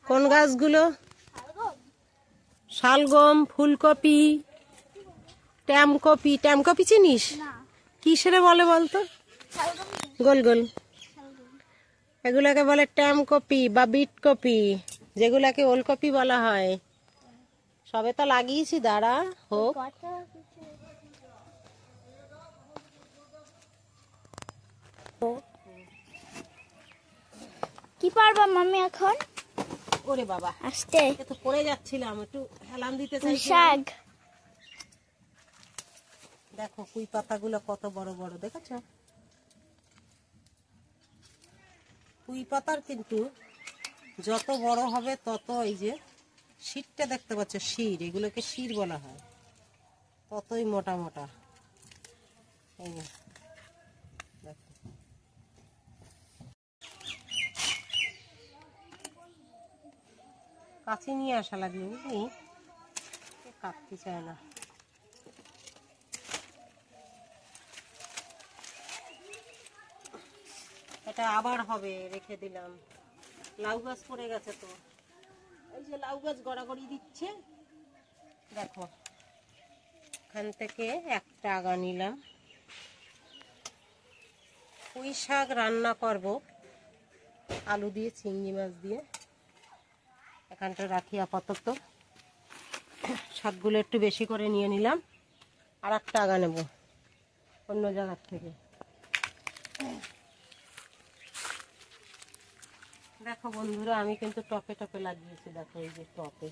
কোন গাছগুলো? শালগম, ফুলকপি, ট্যামকপি। ট্যামকপি চিনিস? কিসেরে বলে বলতো? গোল গোল, এগুলাকে বলে ট্যামকপি বা বিট কপি, যেগুলাকে ওলকপি বলা হয়। সবে তো লাগিয়েছি, দাঁড়া হোক। কি পারবা মাম্মি এখন? ওরে বাবা, আস্তে তো পড়ে যাচ্ছিলাম, একটু হেলান দিতে চাইছি। শাক দেখো পুঁই পাতাগুলো কত বড় বড়, দেখেছো? পুঁই পাতার কিন্তু যত বড় হবে তত, এই যে শিরটা দেখতে পাচ্ছ, শির, এগুলোকে শির বলা হয়, ততই মোটা মোটা। এই যে দেখো, কাছে নিয়ে আসা লাগলো, বুঝলি? কাটতে চায় না। এটা আবার হবে, রেখে দিলাম। লাউ গাছ পড়ে গেছে তো, এই যে লাউ গাছ গড়াগড়ি দিচ্ছে। দেখো, এখান থেকে একটা আগা নিলাম। পুঁই শাক রান্না করব আলু দিয়ে, চিংড়ি মাছ দিয়ে। এখানটা রাখি আপাতত। শাকগুলো একটু বেশি করে নিয়ে নিলাম, আর একটা আগা নেব অন্য জায়গার থেকে। দেখো বন্ধুরা, আমি কিন্তু টপে টপে লাগিয়েছি। দেখো এই যে টপে,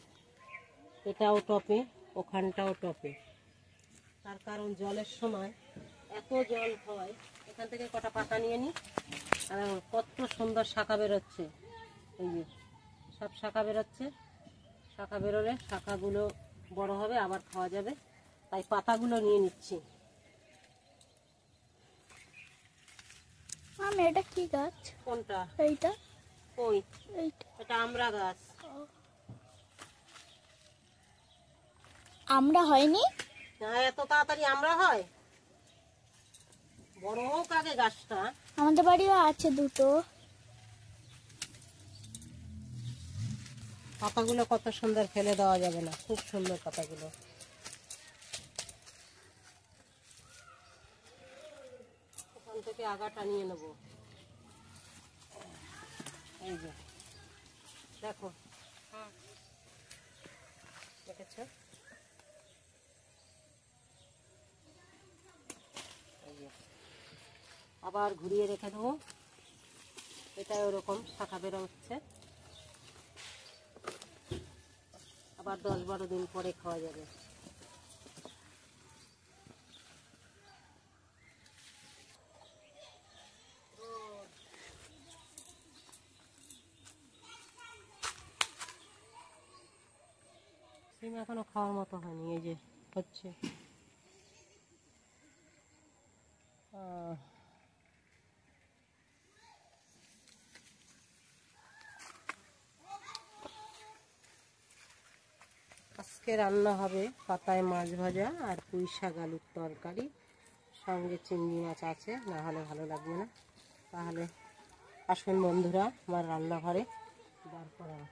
এটাও টপে, ওখানটাও টপে। তার কারণ জলের সময় এত জল হয়। এখান থেকে কটা পাতা নিয়ে নিই। আর কত সুন্দর শাখা বেরোচ্ছে, এই যে সব শাখা বেরোচ্ছে। শাখা বেরোলে শাখাগুলো বড় হবে, আবার খাওয়া যাবে, তাই পাতাগুলো নিয়ে নিচ্ছি। মাম্মি এটা কি গাছ? কোনটা? এইটা। ওই এইটা এটা আমড়া গাছ। আমরা হয়নি? না, এত তাড়াতাড়ি আমড়া হয়? বড় হোক আগে গাছটা। আমাদের বাড়িও আছে দুটো। পাতাগুলো কত সুন্দর, ফেলে দেওয়া যাবে না, খুব সুন্দর পাতাগুলো। ওখান থেকে আগাটা নিয়ে নেব। এই যে দেখো, দেখেছো? এই যে আবার ঘুরিয়ে রেখে দেবো। এটা ওরকম শাখা বেরো হচ্ছে, আবার 10-12 দিন পরে খাওয়া যাবে। সিম এখনো খাওয়ার মতো হয়নি, এই যে হচ্ছে। আজকে রান্না হবে পাতায় মাছ ভাজা আর পুঁই শাক আলুর তরকারি, সঙ্গে চিংড়ি মাছ আছে, না হলে ভালো লাগবে না। তাহলে আসুন বন্ধুরা আমার রান্নাঘরে, বার করা